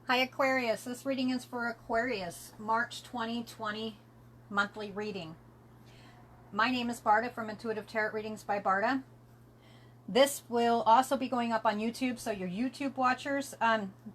Hi Aquarius, this reading is for Aquarius, March 2020 monthly reading. My name is Barda from Intuitive Tarot Readings by Barda. This will also be going up on YouTube, so your YouTube watchers,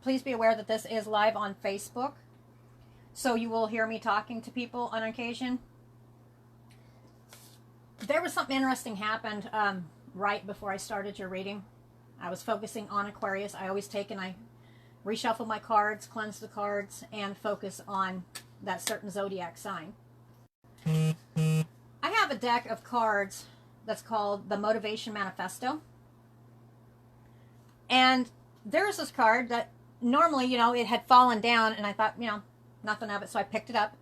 please be aware that this is live on Facebook. So you will hear me talking to people on occasion. There was something interesting happened right before I started your reading. I was focusing on Aquarius. I always take and I reshuffle my cards, cleanse the cards, and focus on that certain zodiac sign. I have a deck of cards that's called the Motivation Manifesto. And there's this card that normally, it had fallen down, and I thought, nothing of it. So I picked it up,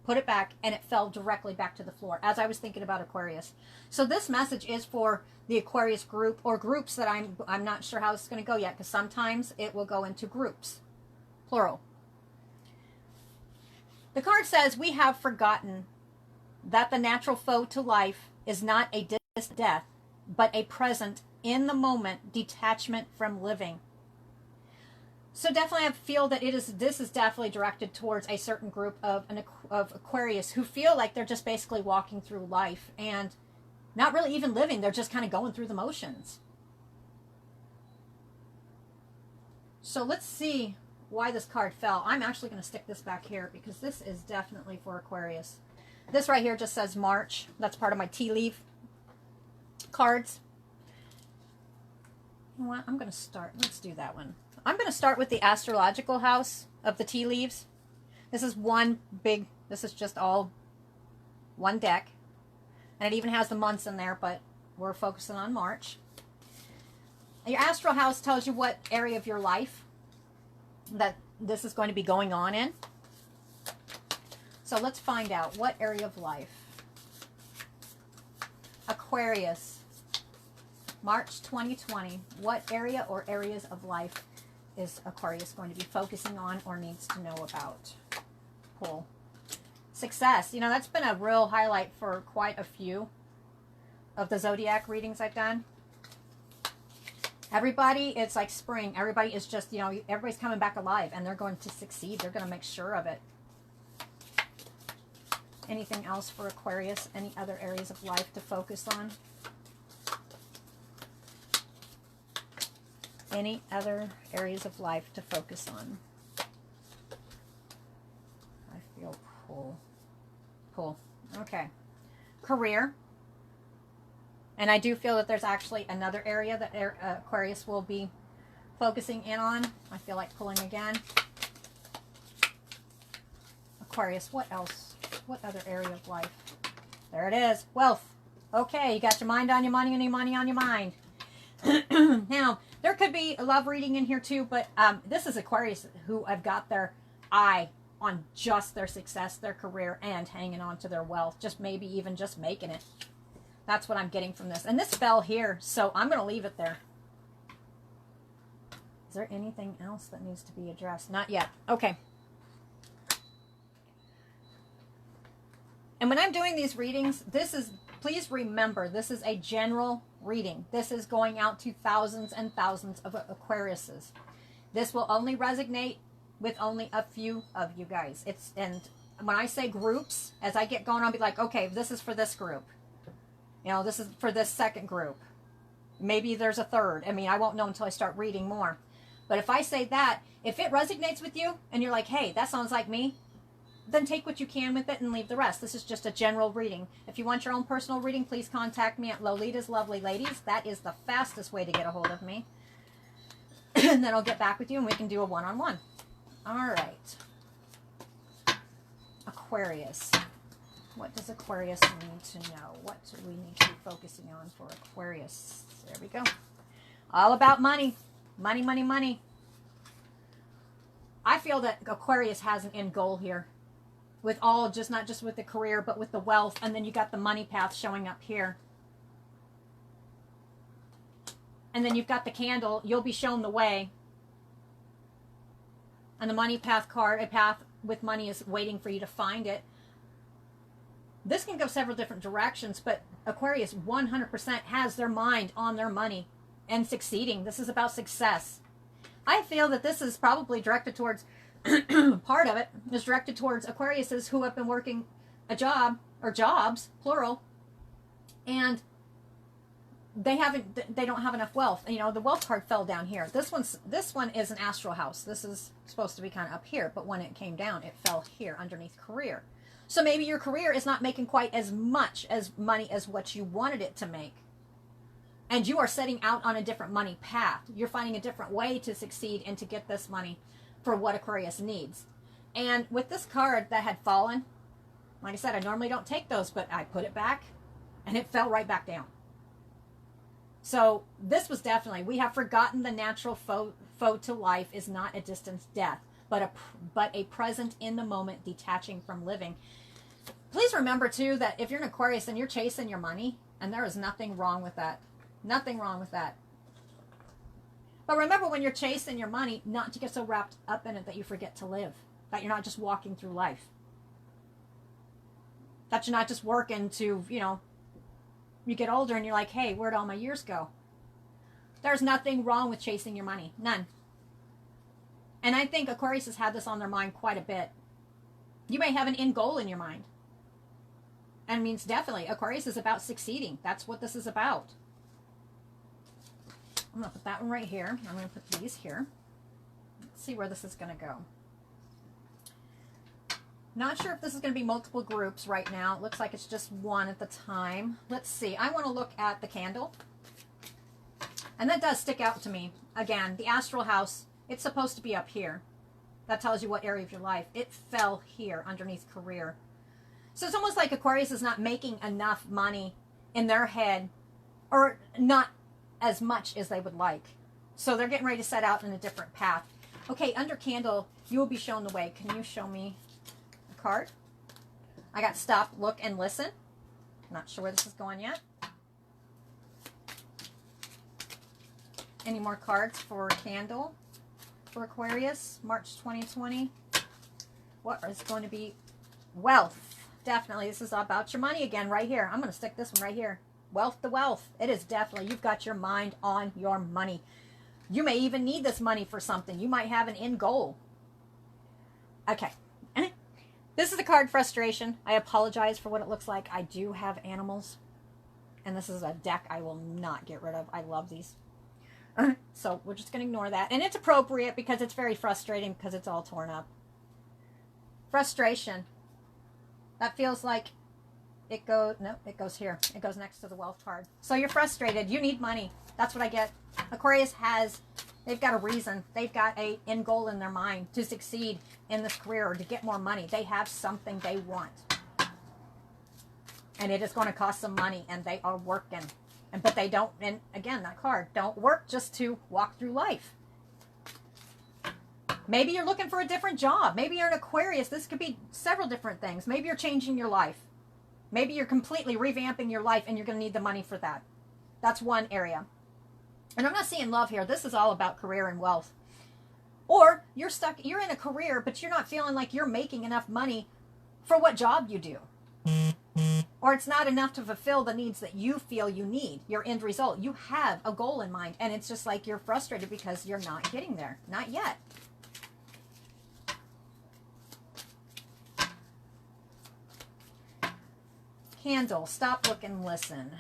put it back, and it fell directly back to the floor as I was thinking about Aquarius. So this message is for the Aquarius group, or groups that I'm not sure how it's going to go yet, because sometimes it will go into groups, plural. The card says, we have forgotten that the natural foe to life is not a distant death, but a present, in the moment detachment from living. So definitely I feel that this is definitely directed towards a certain group of Aquarius who feel like they're just basically walking through life and not really even living. They're just kind of going through the motions. So let's see why this card fell. I'm actually going to stick this back here because this is definitely for Aquarius. This right here just says March. That's part of my tea leaf cards. You know what? I'm going to start. Let's do that one. I'm going to start with the astrological house of the tea leaves. This is this is just all one deck. And it even has the months in there, but we're focusing on March. Your astral house tells you what area of your life that this is going to be going on in. So let's find out what area of life. Aquarius, March 2020. What area or areas of life is Aquarius going to be focusing on or needs to know about? Pull. Success. That's been a real highlight for quite a few of the zodiac readings I've done. Everybody, it's like spring. Everybody is just, everybody's coming back alive and they're going to succeed. They're going to make sure of it. Anything else for Aquarius? Any other areas of life to focus on? Any other areas of life to focus on? I feel pull. Okay. Career. And I do feel that there's actually another area that Aquarius will be focusing in on. I feel like pulling again. Aquarius, what else? What other area of life? There it is. Wealth. Okay, you got your mind on your money and your money on your mind. Now, there could be a love reading in here too, but this is Aquarius who have got their eye on just their success, their career, and hanging on to their wealth. Just maybe even just making it. That's what I'm getting from this. And this fell here, so I'm going to leave it there. Is there anything else that needs to be addressed? Not yet. Okay. And when I'm doing these readings, please remember, this is a general reading. This is going out to thousands and thousands of Aquariuses. This will only resonate with only a few of you guys. And when I say groups, as I get going, I'll be like, okay, this is for this group. This is for this second group. Maybe there's a third. I won't know until I start reading more. But if I say that, if it resonates with you and you're like, hey, that sounds like me, then take what you can with it and leave the rest. This is just a general reading. If you want your own personal reading, please contact me at Lolita's Lovely Ladies. That is the fastest way to get a hold of me. And then I'll get back with you and we can do a one-on-one. All right. Aquarius. What does Aquarius need to know? What do we need to be focusing on for Aquarius? There we go. All about money. Money, money, money. I feel that Aquarius has an end goal here. With all, not just with the career, but with the wealth. And then you got the money path showing up here. And then you've got the candle. You'll be shown the way. And the money path card, a path with money is waiting for you to find it. This can go several different directions, but Aquarius 100% has their mind on their money and succeeding. This is about success. I feel that this is probably directed towards, part of it is directed towards Aquariuses who have been working a job, or jobs, plural, and they don't have enough wealth. You know, the wealth card fell down here. This one is an astral house. This is supposed to be kind of up here, but when it came down, it fell here underneath career. So maybe your career is not making quite as much as money as what you wanted it to make. And you are setting out on a different money path. You're finding a different way to succeed and to get this money for what Aquarius needs. And with this card that had fallen, like I said, I normally don't take those, but I put it back and it fell right back down. So this was definitely, we have forgotten the natural foe to life is not a distant death, but a present in the moment, detaching from living. Please remember too that if you're an Aquarius and you're chasing your money, and there is nothing wrong with that. Nothing wrong with that. But remember, when you're chasing your money, not to get so wrapped up in it that you forget to live. That you're not just walking through life. That you're not just working to, you know, you get older and you're like, hey, where'd all my years go? There's nothing wrong with chasing your money. None. And I think Aquarius has had this on their mind quite a bit. You may have an end goal in your mind. And it means definitely, Aquarius is about succeeding. That's what this is about. I'm going to put that one right here. I'm going to put these here. Let's see where this is going to go. Not sure if this is going to be multiple groups right now. It looks like it's just one at the time. Let's see. I want to look at the candle. And that does stick out to me. Again, the astral house, it's supposed to be up here. That tells you what area of your life. It fell here underneath career. So it's almost like Aquarius is not making enough money in their head, or not as much as they would like. So they're getting ready to set out in a different path. Okay, under candle, you will be shown the way. Can you show me a card? I got stop, look, and listen. Not sure where this is going yet. Any more cards for candle for Aquarius, March 2020? What is going to be? Wealth. Definitely, this is about your money again right here. I'm going to stick this one right here. Wealth to wealth. It is definitely, you've got your mind on your money. You may even need this money for something. You might have an end goal. Okay. This is the card frustration. I apologize for what it looks like. I do have animals. And this is a deck I will not get rid of. I love these. So we're just going to ignore that. And it's appropriate because it's very frustrating because it's all torn up. Frustration. That feels like it goes, no, it goes here. It goes next to the wealth card. So you're frustrated. You need money. That's what I get. Aquarius has, they've got a reason. They've got a end goal in their mind to succeed in this career or to get more money. They have something they want. And it is going to cost some money, and they are working. But they don't, and again, that card, don't work just to walk through life. Maybe you're looking for a different job. Maybe you're an Aquarius. This could be several different things. Maybe you're changing your life. Maybe you're completely revamping your life and you're going to need the money for that. That's one area. And I'm not seeing love here. This is all about career and wealth. Or you're stuck, you're in a career, but you're not feeling like you're making enough money for what job you do. Or it's not enough to fulfill the needs that you feel you need, your end result. You have a goal in mind, and it's just like you're frustrated because you're not getting there. Not yet. Candle, stop, look, and listen.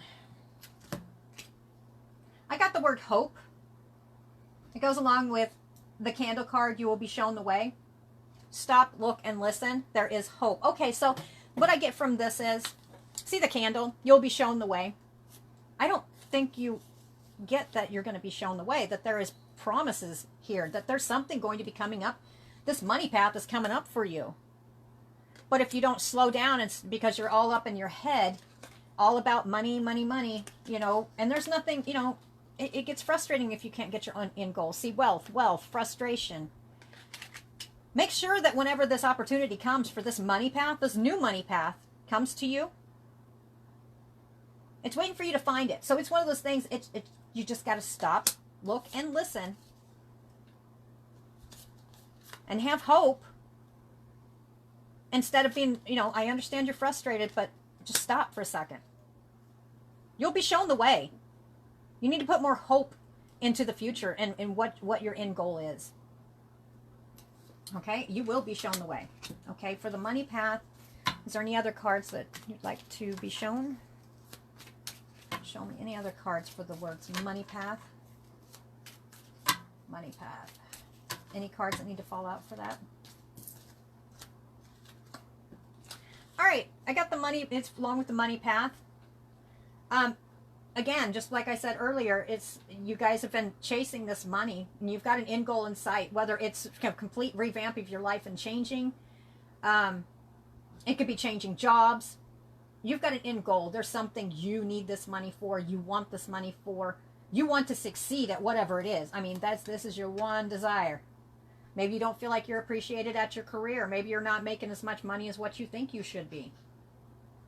I got the word hope. It goes along with the candle card, you will be shown the way. Stop, look, and listen. There is hope. Okay, so what I get from this is, see the candle, you'll be shown the way. I don't think you get that you're going to be shown the way, that there is promises here, that there's something going to be coming up. This money path is coming up for you. But if you don't slow down, it's because you're all up in your head, all about money, money, money, you know, and there's nothing, you know, it gets frustrating if you can't get your own end goal. See, wealth, frustration. Make sure that whenever this opportunity comes for this money path, this new money path comes to you, it's waiting for you to find it. So it's one of those things, you just got to stop, look, and listen. And have hope. Instead of being, you know, I understand you're frustrated, but just stop for a second. You'll be shown the way. You need to put more hope into the future and what your end goal is. Okay, you will be shown the way. Okay, for the money path, is there any other cards that you'd like to be shown? Show me any other cards for the words money path. Money path. Any cards that need to fall out for that? All right, I got the money. It's along with the money path. Again, just like I said earlier, it's you guys have been chasing this money, and you've got an end goal in sight. Whether it's a complete revamp of your life and changing, it could be changing jobs. You've got an end goal. There's something you need this money for. You want this money for. You want to succeed at whatever it is. I mean, this is your one desire. Maybe you don't feel like you're appreciated at your career. Maybe you're not making as much money as what you think you should be.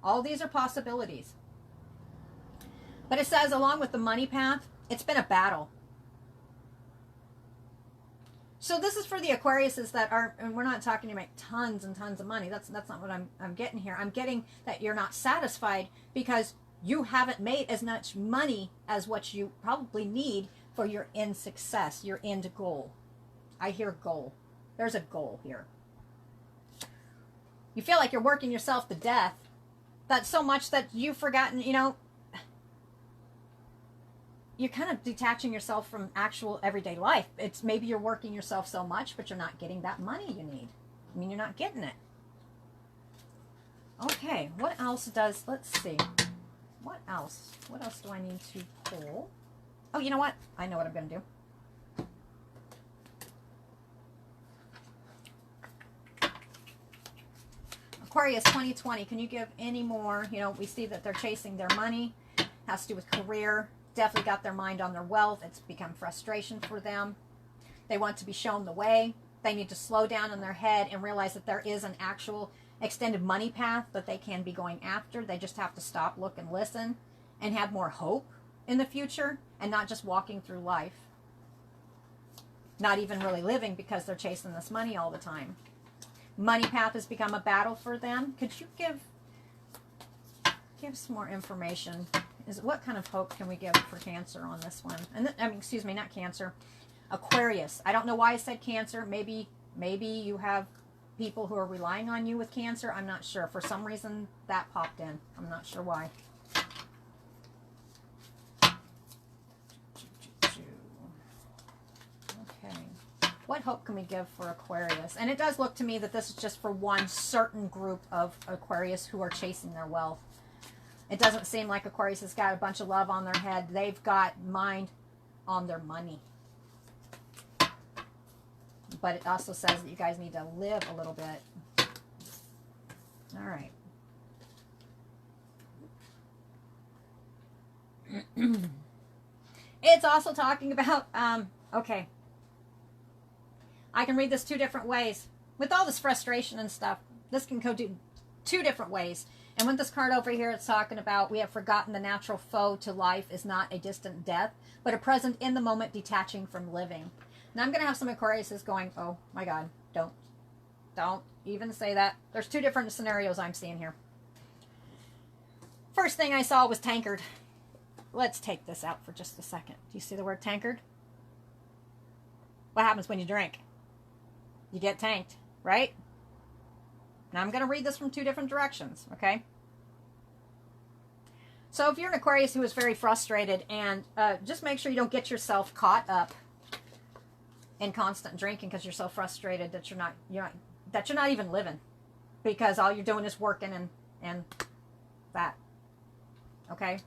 All these are possibilities. But it says, along with the money path, it's been a battle. So this is for the Aquariuses that are, and we're not talking to make tons and tons of money. That's not what I'm getting here. I'm getting that you're not satisfied because you haven't made as much money as what you probably need for your end success, your end goal. I hear goal. There's a goal here. You feel like you're working yourself to death. That's so much that you've forgotten, you're kind of detaching yourself from actual everyday life. It's maybe you're working yourself so much, but you're not getting that money you need. I mean, you're not getting it. Okay, what else does, let's see. What else? What else do I need to pull? Oh, you know what? I know what I'm going to do. Aquarius 2020, can you give any more? We see that they're chasing their money. Has to do with career. Definitely got their mind on their wealth. It's become frustration for them. They want to be shown the way. They need to slow down in their head and realize that there is an actual extended money path that they can be going after. They just have to stop, look, and listen and have more hope in the future and not just walking through life. Not even really living because they're chasing this money all the time. Money path has become a battle for them. Could you give some more information? What kind of hope can we give for Cancer on this one? And excuse me, not Cancer, Aquarius. I don't know why I said Cancer. Maybe you have people who are relying on you with Cancer. I'm not sure. For some reason that popped in. I'm not sure why. Okay. What hope can we give for Aquarius? And it does look to me that this is just for one certain group of Aquarius who are chasing their wealth. It doesn't seem like Aquarius has got a bunch of love on their head. They've got mind on their money. But it also says that you guys need to live a little bit. All right. It's also talking about, okay. I can read this two different ways. With all this frustration and stuff, this can go two different ways. And with this card over here, it's talking about we have forgotten the natural foe to life is not a distant death, but a present in the moment detaching from living. Now I'm going to have some Aquariuses going, oh my God, don't even say that. There's two different scenarios I'm seeing here. First thing I saw was tankard. Let's take this out for just a second. Do you see the word tankard? What happens when you drink? You get tanked, right? Now I'm going to read this from two different directions, okay? So if you're an Aquarius who is very frustrated, and just make sure you don't get yourself caught up in constant drinking because you're so frustrated that you're not even living, because all you're doing is working and that. Okay?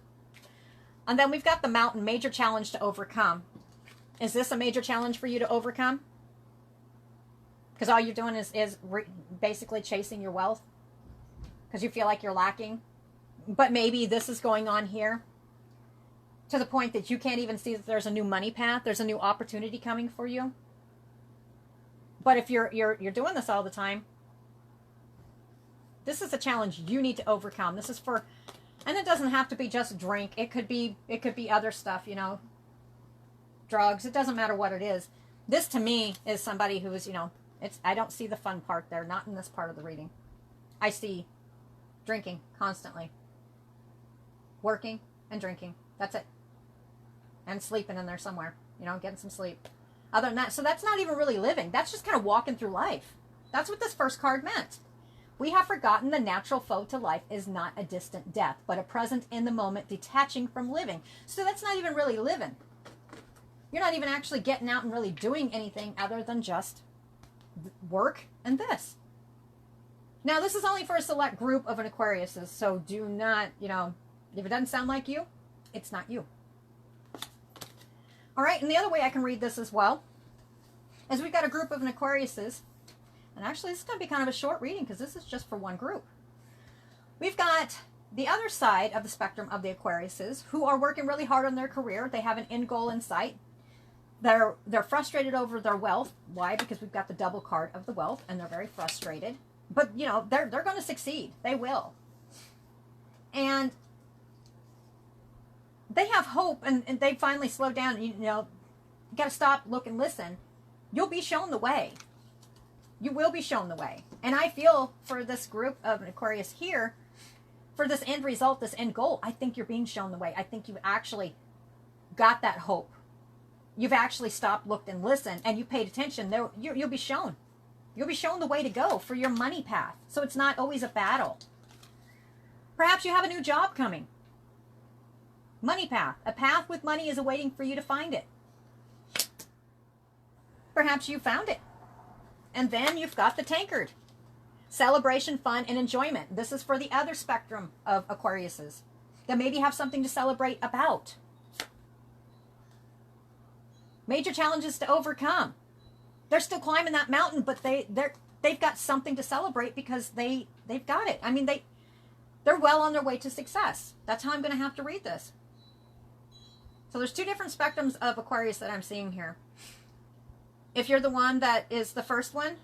And then we've got the mountain, major challenge to overcome. Is this a major challenge for you to overcome? Because all you're doing is basically chasing your wealth because you feel like you're lacking. But maybe this is going on here to the point that you can't even see that there's a new money path. There's a new opportunity coming for you. But if you're doing this all the time, this is a challenge you need to overcome. This is for, and it doesn't have to be just drink. It could be other stuff, drugs. It doesn't matter what it is. This to me is somebody who is, I don't see the fun part there, not in this part of the reading. I see drinking constantly. Working and drinking. That's it. And sleeping in there somewhere. you know, getting some sleep. Other than that, so that's not even really living. That's just kind of walking through life. That's what this first card meant. We have forgotten the natural foe to life is not a distant death, but a present in the moment detaching from living. So that's not even really living. You're not even actually getting out and really doing anything other than just work and this. Now, this is only for a select group of an Aquariuses, so do not, you know, if it doesn't sound like you, it's not you. All right, and the other way I can read this as well is we've got a group of an Aquariuses, and actually this is going to be kind of a short reading because this is just for one group. We've got the other side of the spectrum of the Aquariuses who are working really hard on their career. They have an end goal in sight. They're frustrated over their wealth. Why? Because we've got the double card of the wealth, and they're very frustrated. But, you know, they're going to succeed. They will. And they have hope, and they finally slow down. You know, you got to stop, look, and listen. You'll be shown the way. You will be shown the way. And I feel for this group of an Aquarius here, for this end result, this end goal, I think you're being shown the way. I think you've actually got that hope. You've actually stopped, looked, and listened, and you paid attention. You'll be shown. You'll be shown the way to go for your money path. So it's not always a battle. Perhaps you have a new job coming. Money path. A path with money is awaiting for you to find it. Perhaps you found it. And then you've got the tankard. Celebration, fun, and enjoyment. This is for the other spectrum of Aquariuses that maybe have something to celebrate about. Major challenges to overcome. They're still climbing that mountain, but they've got something to celebrate because they've got it. I mean, they're well on their way to success. That's how I'm going to have to read this. So there's two different spectrums of Aquarius that I'm seeing here. If you're the one that is the first one,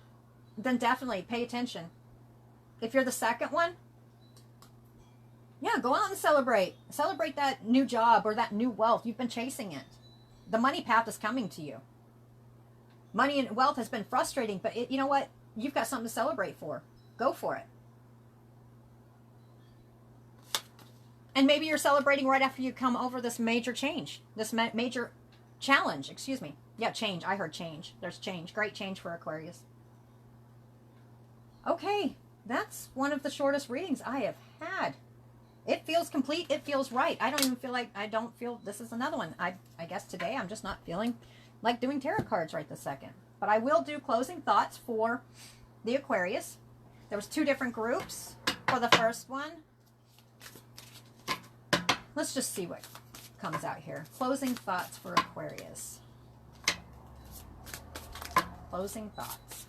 then definitely pay attention. If you're the second one, yeah, go out and celebrate. Celebrate that new job or that new wealth. You've been chasing it. The money path is coming to you. Money and wealth has been frustrating, but you know what? You've got something to celebrate for. Go for it. And maybe you're celebrating right after you come over this major change, this major challenge, excuse me. Yeah, change. I heard change. There's change. Great change for Aquarius. Okay, that's one of the shortest readings I have had. It feels complete. It feels right. I don't even feel like, I don't feel this is another one. I guess today I'm just not feeling like doing tarot cards right this second. But I will do closing thoughts for the Aquarius. There was two different groups for the first one. Let's just see what comes out here. Closing thoughts for Aquarius. Closing thoughts.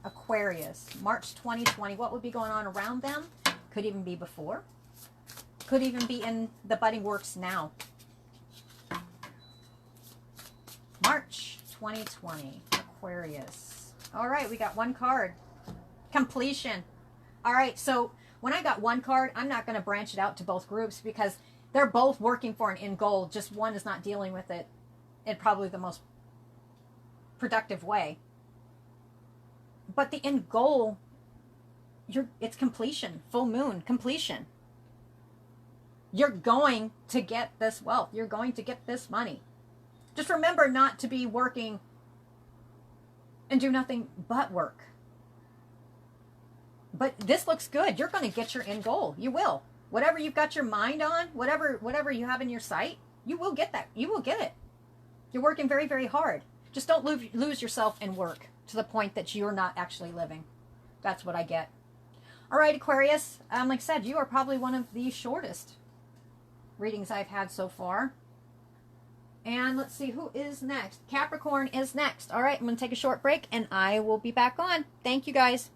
Aquarius, March 2020. What would be going on around them? Could even be before. Could even be in the budding works now. March 2020, Aquarius. All right, we got one card. Completion. All right, so when I got one card, I'm not going to branch it out to both groups because they're both working for an end goal. Just one is not dealing with it in probably the most productive way. But the end goal, it's completion. Full moon, completion. You're going to get this wealth. You're going to get this money. Just remember not to be working and do nothing but work. But this looks good. You're going to get your end goal. You will. Whatever you've got your mind on, whatever you have in your sight, you will get that. You will get it. You're working very, very hard. Just don't lose yourself in work to the point that you're not actually living. That's what I get. All right, Aquarius. Like I said, you are probably one of the shortest readings I've had so far. And let's see who is next. Capricorn is next. All right, I'm going to take a short break and I will be back on. Thank you guys.